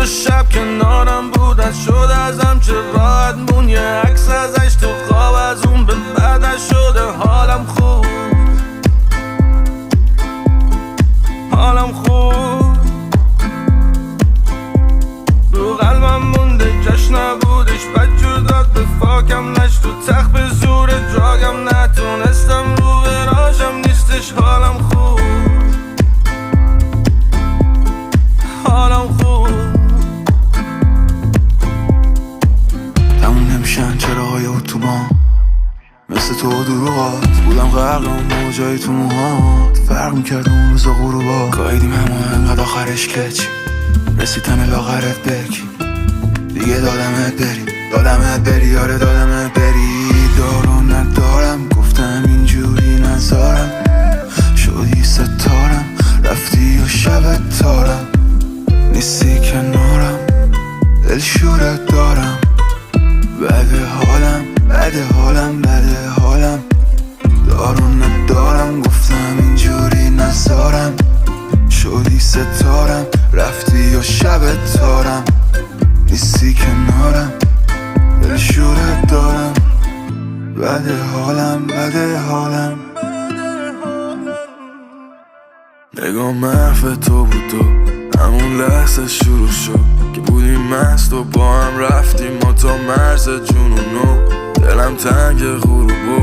و شب کنارم بودن شد ازم چه راحت مون، یه عکس ازش تو خواب از اون به بعدش شده حالم خوب، حالم خوب. رو قلبم مونده جاش نبودش، بد جور داد به فاکم نش تو تخت به زور دراگم، نتونستم رو براشم نیستش حالم خوب، حالم خوب. تموم نمیشن چراهای اتوبان، مثل تو دروغات بودم غرق اون موجای تو موهات، فرق میکرد اون روزا غروبا، گاهیدیم همه انقدر آخرش کچ رسیدن لاغرت بکی دیگه، دادمت بری آره دادمت بری، دارو ندارم گفتم اینجوری نزارم، شدی ستارم رفتی و شبت تارم، نیستی کنارم دل شورت دارم، بده حالم بده حالم بده حالم، دارو ندارم گفتم اینجوری نزارم، شدی ستارم رفتی و شبت تارم، نیستی کنارم دل شورت دارم، بده حالم بده حالم. نگاه محو تو بود تو همون لحظه شروع شد که بودیم مست و با هم رفتیم ما تا مرز جنونو، دلم تنگ غروبو